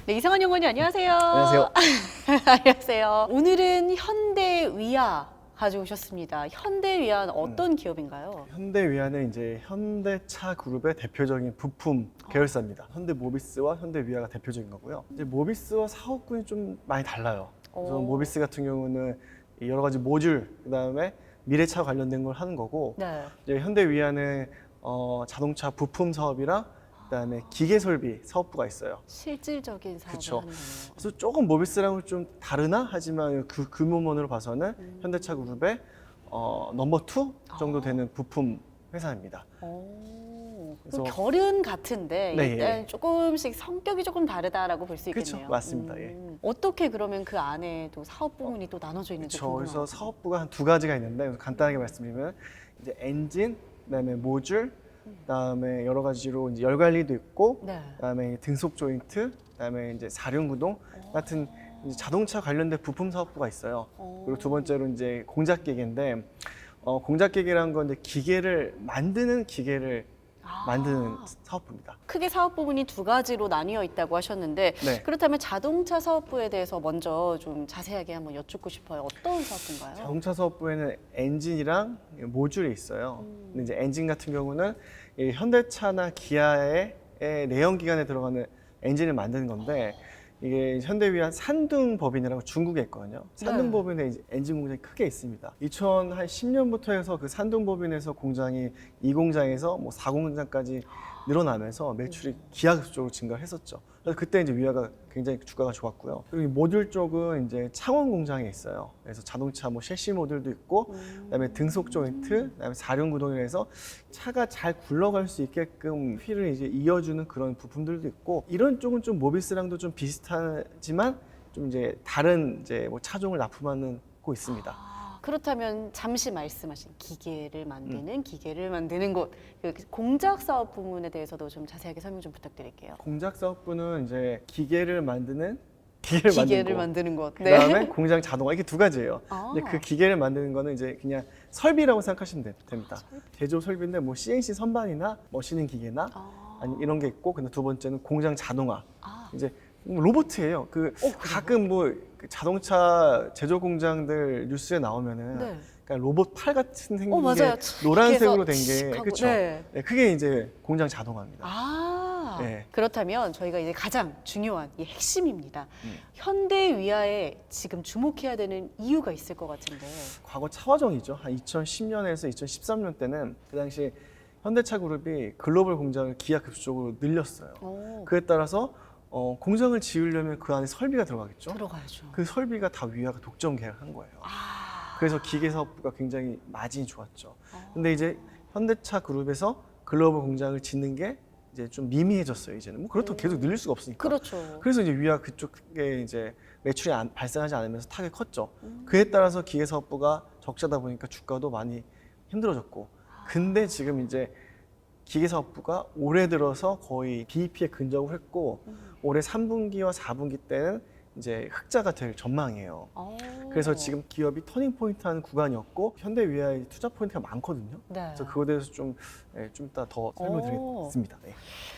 네, 이상한 영혼이 안녕하세요. 안녕하세요. 안녕하세요. 오늘은 현대위아 가져오셨습니다. 현대위아는 어떤 기업인가요? 현대위아는 이제 현대차 그룹의 대표적인 부품 계열사입니다. 현대모비스와 현대위아가 대표적인 거고요. 이제 모비스와 사업군이 좀 많이 달라요. 그래서 오. 모비스 같은 경우는 여러 가지 모듈, 그다음에 미래차 관련된 걸 하는 거고, 네. 이제 현대위아는 자동차 부품 사업이랑 그다음에 기계 설비 사업부가 있어요. 실질적인 사업을 그쵸. 하는 거네요. 그래서 조금 모비스랑은 좀 다르나 하지만 그 규모만으로 봐서는 현대차 그룹의 넘버 2 정도 되는 부품 회사입니다. 오, 그래서- 결은 같은데 네, 일단 조금씩 성격이 조금 다르다라고 볼 수 있겠네요. 그쵸, 맞습니다. 예. 어떻게 그러면 그 안에 또 사업 부문이 또 나눠져 있는지 그렇죠. 그래서 궁금합니다. 사업부가 한 두 가지가 있는데 간단하게 말씀드리면 이제 엔진, 그다음에 모듈, 그다음에 여러 가지로 이제 열 관리도 있고, 네. 그다음에 등속 조인트, 그다음에 이제 사륜구동 같은 이제 자동차 관련된 부품 사업부가 있어요. 그리고 두 번째로 이제 공작 기계인데 공작 기계라는 건 이제 기계를 만드는 만드는 사업부입니다. 크게 사업 부문이 두 가지로 나뉘어 있다고 하셨는데 네. 그렇다면 자동차 사업부에 대해서 먼저 좀 자세하게 한번 여쭙고 싶어요. 어떤 사업부인가요? 자동차 사업부에는 엔진이랑 모듈이 있어요. 근데 이제 엔진 같은 경우는 이 현대차나 기아의 내연기관에 들어가는 엔진을 만드는 건데 이게 현대위안 산둥법인이라고 중국에 있거든요. 산둥법인에 이제 엔진 공장이 크게 있습니다. 2010년부터 해서 그 산둥법인에서 공장이 2공장에서 뭐 4공장까지 늘어나면서 매출이 기하급수적으로 증가를 했었죠. 그래서 그때 이제 위아가 굉장히 주가가 좋았고요. 그리고 이 모듈 쪽은 이제 창원 공장에 있어요. 그래서 자동차 뭐 셰시 모듈도 있고, 그다음에 등속 조인트, 그다음에 사륜 구동이라 해서 차가 잘 굴러갈 수 있게끔 휠을 이제 이어주는 그런 부품들도 있고, 이런 쪽은 좀 모비스랑도 좀 비슷하지만 좀 이제 다른 이제 뭐 차종을 납품하는 곳 있습니다. 그렇다면 잠시 말씀하신 기계를 만드는 곳, 그 공작 사업 부문에 대해서도 좀 자세하게 설명 좀 부탁드릴게요. 공작 사업부는 이제 기계를 만드는 기계를 만드는 곳. 네. 그다음에 공장 자동화 이게 두 가지예요. 아. 근데 그 기계를 만드는 거는 이제 그냥 설비라고 생각하시면 됩니다. 제조 설비인데 뭐 CNC 선반이나 머시닝 기계나 아니 이런 게 있고, 근데 두 번째는 공장 자동화. 이제 로봇이에요. 가끔 뭐 자동차 제조 공장들 뉴스에 나오면은 네. 그러니까 로봇 팔 같은 생긴 게 맞아요. 노란색으로 된 칙 게 하고, 그렇죠. 네. 네, 그게 이제 공장 자동화입니다. 네. 그렇다면 저희가 이제 가장 중요한 이 핵심입니다. 현대위아에 지금 주목해야 되는 이유가 있을 것 같은데. 과거 차화정이죠. 한 2010년에서 2013년 때는 그 당시 현대차 그룹이 글로벌 공장을 기하급수적으로 늘렸어요. 그에 따라서 공장을 지으려면 그 안에 설비가 들어가겠죠. 들어가야죠. 그 설비가 다 위아가 독점 계약한 거예요. 그래서 기계 사업부가 굉장히 마진이 좋았죠. 근데 이제 현대차 그룹에서 글로벌 공장을 짓는 게 이제 좀 미미해졌어요. 이제는 뭐 그렇다고 계속 늘릴 수가 없으니까. 그렇죠. 그래서 이제 위아 그쪽에 이제 매출이 발생하지 않으면서 타격이 컸죠. 그에 따라서 기계 사업부가 적자다 보니까 주가도 많이 힘들어졌고. 근데 지금 이제 기계 사업부가 올해 들어서 거의 BEP에 근접을 했고, 올해 3분기와 4분기 때는 이제 흑자가 될 전망이에요. 그래서 지금 기업이 터닝 포인트 하는 구간이었고, 현대위아의 투자 포인트가 많거든요. 네. 그래서 그거에 대해서 좀 이따 더 설명드리겠습니다. 네.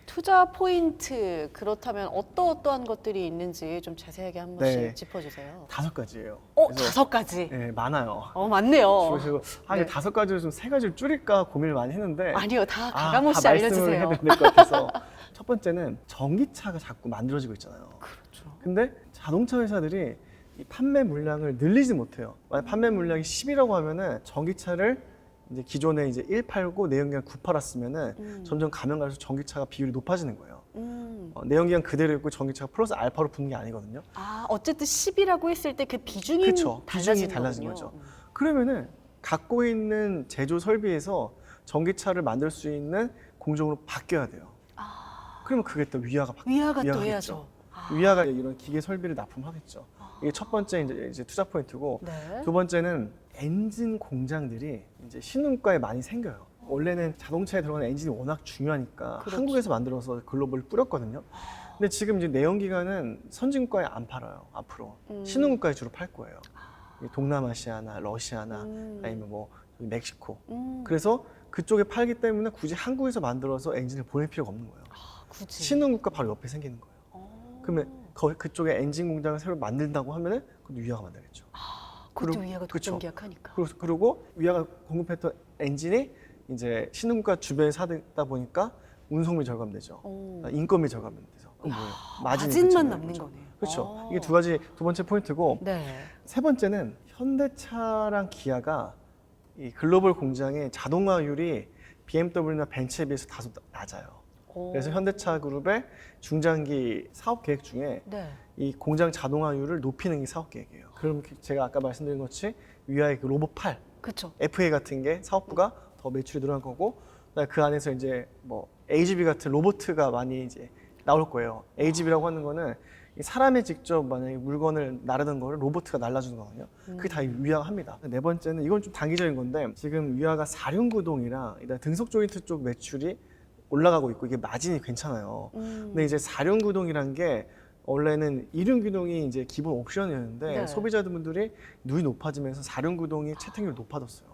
투자 포인트, 그렇다면 어떠한 것들이 있는지 좀 자세하게 한 번씩 네. 짚어주세요. 5가지예요. 5가지. 네, 많아요. 많네요. 그래서 네. 이게 5가지를 좀 3가지를 줄일까 고민을 많이 했는데 아니요, 다 다 가감없이 말씀을 알려주세요. 해야 될 것 같아서 첫 번째는 전기차가 자꾸 만들어지고 있잖아요. 그렇죠. 근데 자동차 회사들이 이 판매 물량을 늘리지 못해요. 만약 판매 물량이 10이라고 하면은 전기차를 이제 기존에 이제 1 팔고 내연기관 9 팔았으면은 점점 가면 갈수록 전기차가 비율이 높아지는 거예요. 내연기관 그대로 있고 전기차가 플러스 알파로 붙는 게 아니거든요. 어쨌든 10이라고 했을 때 그 비중이 그쵸. 비중이 달라진 거군요. 거죠. 그러면은 갖고 있는 제조 설비에서 전기차를 만들 수 있는 공정으로 바뀌어야 돼요. 그러면 그게 또 위아가 위아가 또 위아가 해야죠. 위아가 이런 기계 설비를 납품하겠죠. 이게 첫 번째 이제 투자 포인트고, 네. 두 번째는 엔진 공장들이 이제 신흥가에 많이 생겨요. 원래는 자동차에 들어가는 엔진이 워낙 중요하니까 그렇죠. 한국에서 만들어서 글로벌 뿌렸거든요. 근데 지금 이제 내연기관은 선진국가에 안 팔아요. 앞으로 신흥국가에 주로 팔 거예요. 동남아시아나 러시아나 아니면 뭐 멕시코. 그래서 그쪽에 팔기 때문에 굳이 한국에서 만들어서 엔진을 보낼 필요가 없는 거예요. 굳이. 신흥국가 바로 옆에 생기는 거예요. 그러면 그쪽에 엔진 공장을 새로 만든다고 하면은 그것도 위아가 만들겠죠. 그것도 그리고- 위아가 그쵸. 독점 계약하니까. 그리고 위아가 공급했던 엔진이 이제 신흥국가 주변에 사다 보니까 운송비 절감되죠. 오. 인건비 절감돼서 그건 뭐예요? 마진이 마진만 그치는 남는 거죠. 거네요. 그렇죠. 이게 두 번째 포인트고 네. 세 번째는 현대차랑 기아가 이 글로벌 공장의 자동화율이 BMW나 벤츠에 비해서 다소 낮아요. 오. 그래서 현대차 그룹의 중장기 사업 계획 중에 네. 이 공장 자동화율을 높이는 게 사업 계획이에요. 그럼 제가 아까 말씀드린 것이 위아의 그 로봇 8, 그렇죠. FA 같은 게 사업부가 더 매출이 늘어날 거고, 그다음에 그 안에서 이제 뭐 AGV 같은 로봇가 많이 이제 나올 거예요. AGV라고 하는 거는 이 사람이 직접 만약에 물건을 나르는 거를 로봇가 날라주는 거거든요. 그게 다 위아가 합니다. 네 번째는 이건 좀 단기적인 건데 지금 위아가 사륜구동이랑 일단 등속 조인트 쪽 매출이 올라가고 있고 이게 마진이 괜찮아요. 근데 이제 사륜구동이란 게 원래는 이륜구동이 이제 기본 옵션이었는데 네. 소비자분들이 누이 높아지면서 사륜구동이 채택률이 높아졌어요.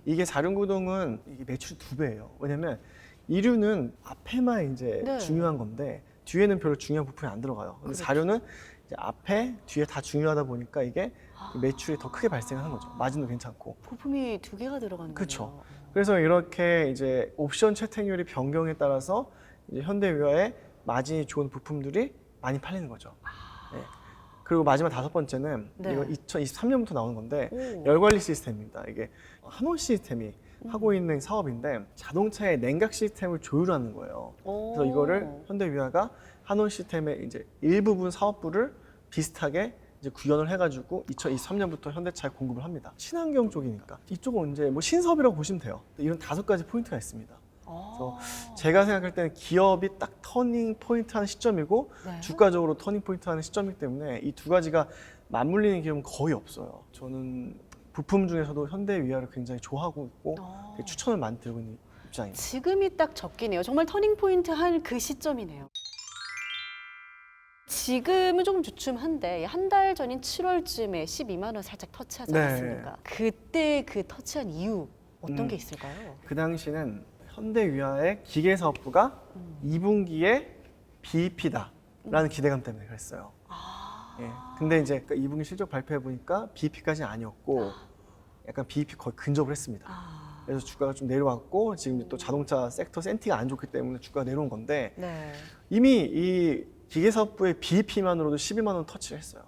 이게 사륜구동은 이게 매출이 2배예요. 왜냐면 이륜은 앞에만 이제 네. 중요한 건데 뒤에는 별로 중요한 부품이 안 들어가요. 근데 그렇죠. 사륜은 이제 앞에 뒤에 다 중요하다 보니까 이게 매출이 더 크게 발생하는 거죠. 마진도 괜찮고. 부품이 2개가 들어가는 그쵸. 거네요. 그래서 이렇게 이제 옵션 채택률이 변경에 따라서 이제 현대위아의 마진이 좋은 부품들이 많이 팔리는 거죠. 네. 그리고 마지막 다섯 번째는 네. 이건 2023년부터 나오는 건데 오. 열관리 시스템입니다. 이게 한원 시스템이 하고 있는 사업인데 자동차의 냉각 시스템을 조율하는 거예요. 오. 그래서 이거를 현대위아가 한원 시스템의 이제 일부분 사업부를 비슷하게 이제 구현을 해가지고 2023년부터 현대차에 공급을 합니다. 친환경 쪽이니까 이쪽은 이제 뭐 신사업이라고 보시면 돼요. 이런 5가지 포인트가 있습니다. 그래서 제가 생각할 때는 기업이 딱 터닝 포인트 하는 시점이고 네. 주가적으로 터닝 포인트 하는 시점이기 때문에 이 2가지가 맞물리는 기업은 거의 없어요. 저는 부품 중에서도 현대위아를 굉장히 좋아하고 있고 추천을 많이 드리고 있는 입장입니다. 지금이 딱 적기네요. 정말 터닝 포인트 한 그 시점이네요. 지금은 조금 주춤한데 한 달 전인 7월쯤에 12만 원 살짝 터치하지 네. 않았습니까? 그때 그 터치한 이유 어떤 게 있을까요? 그 당시는 현대위아의 기계사업부가 2분기에 BEP다라는 기대감 때문에 그랬어요. 예. 근데 이제 2분기 실적 발표해 보니까 BEP까지는 아니었고 약간 BEP 거의 근접을 했습니다. 그래서 주가가 좀 내려왔고 지금 또 자동차 섹터 센티가 안 좋기 때문에 주가가 내려온 건데 네. 이미 이 기계사업부의 BEP만으로도 12만 원 터치를 했어요.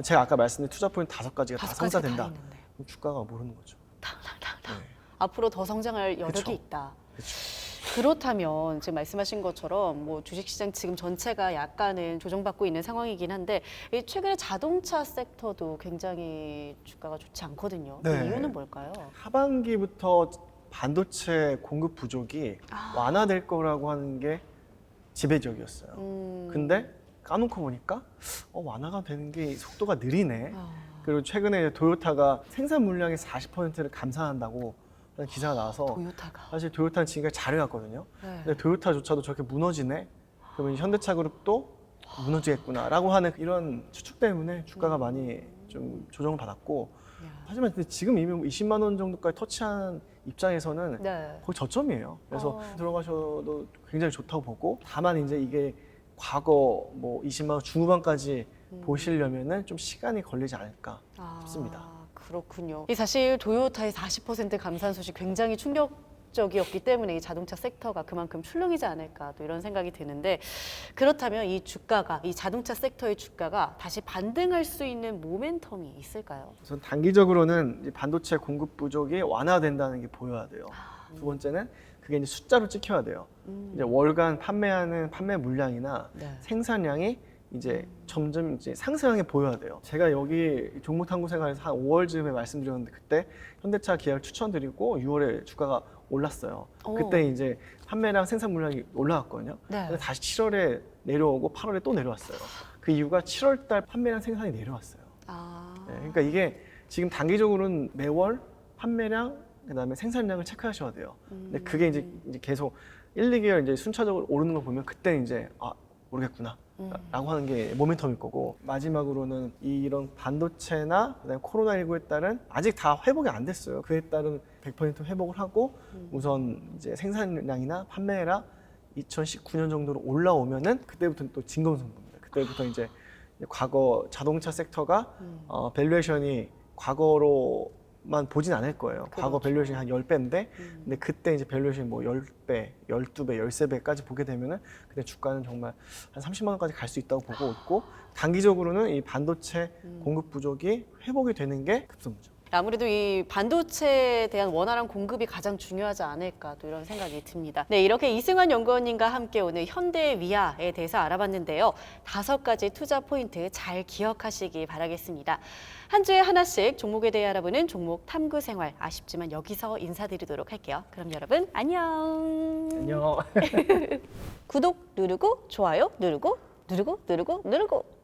제가 아까 말씀드린 투자 포인트 5가지가 다 5가지 성사된다. 다 있는데. 그럼 주가가 모르는 거죠. 네. 앞으로 더 성장할 여력이 그쵸. 있다. 그렇죠. 그렇다면 지금 말씀하신 것처럼 뭐 주식시장 지금 전체가 약간은 조정받고 있는 상황이긴 한데 이 최근에 자동차 섹터도 굉장히 주가가 좋지 않거든요. 그 네. 이유는 뭘까요? 하반기부터 반도체 공급 부족이 완화될 거라고 하는 게 지배적이었어요. 근데 까놓고 보니까 완화가 되는 게 속도가 느리네. 그리고 최근에 이제 토요타가 생산 물량의 40%를 감산한다고 하는 기사가 나와서 토요타가. 사실 토요타는 지금까지 잘해왔거든요. 네. 근데 토요타조차도 저렇게 무너지네? 그러면 현대차 그룹도 무너지겠구나라고 하는 이런 추측 때문에 주가가 많이 좀 조정을 받았고 하지만 근데 지금 이미 20만 원 정도까지 터치한 입장에서는 네. 거의 저점이에요. 그래서 들어가셔도 굉장히 좋다고 보고 다만 이제 이게 과거 뭐 20만 원 중후반까지 보시려면은 좀 시간이 걸리지 않을까 싶습니다. 그렇군요. 이 사실 토요타의 40% 감산 소식 굉장히 충격적이었기 때문에 이 자동차 섹터가 그만큼 출렁이지 않을까 또 이런 생각이 드는데 그렇다면 이 주가가 이 자동차 섹터의 주가가 다시 반등할 수 있는 모멘텀이 있을까요? 우선 단기적으로는 이제 반도체 공급 부족이 완화된다는 게 보여야 돼요. 두 번째는 그게 이제 숫자로 찍혀야 돼요. 이제 월간 판매하는 판매 물량이나 네. 생산량이 이제 점점 이제 상승하게 보여야 돼요. 제가 여기 종목탐구 생활에서 한 5월쯤에 말씀드렸는데 그때 현대차 기아를 추천드리고 6월에 주가가 올랐어요. 그때 이제 판매량 생산 물량이 올라왔거든요. 네. 근데 다시 7월에 내려오고 8월에 또 내려왔어요. 그 이유가 7월달 판매량 생산이 내려왔어요. 네, 그러니까 이게 지금 단기적으로는 매월 판매량 그다음에 생산량을 체크하셔야 돼요. 근데 그게 이제 계속 1, 2개월 이제 순차적으로 오르는 걸 보면 그때는 이제 모르겠구나. 라고 하는 게 모멘텀일 거고 마지막으로는 이런 반도체나 그다음에 코로나19에 따른 아직 다 회복이 안 됐어요. 그에 따른 100% 회복을 하고 우선 이제 생산량이나 판매량 2019년 정도로 올라오면은 그때부터는 또 진검승부입니다. 그때부터 이제 과거 자동차 sek터가 밸류에이션이 과거로만 보진 않을 거예요. 과거 밸류에이션이 한 10배인데 근데 그때 이제 밸류에이션이 뭐 10배, 12배, 13배까지 보게 되면은 근데 주가는 정말 한 30만 원까지 갈 수 있다고 보고 있고 단기적으로는 이 반도체 공급 부족이 회복이 되는 게 급선무죠. 아무래도 이 반도체에 대한 원활한 공급이 가장 중요하지 않을까 또 이런 생각이 듭니다. 네, 이렇게 이승환 연구원님과 함께 오늘 현대위아에 대해서 알아봤는데요. 5가지 투자 포인트 잘 기억하시기 바라겠습니다. 한 주에 하나씩 종목에 대해 알아보는 종목 탐구 생활 아쉽지만 여기서 인사드리도록 할게요. 그럼 여러분 안녕. 안녕. 구독 누르고 좋아요 누르고 누르고 누르고 누르고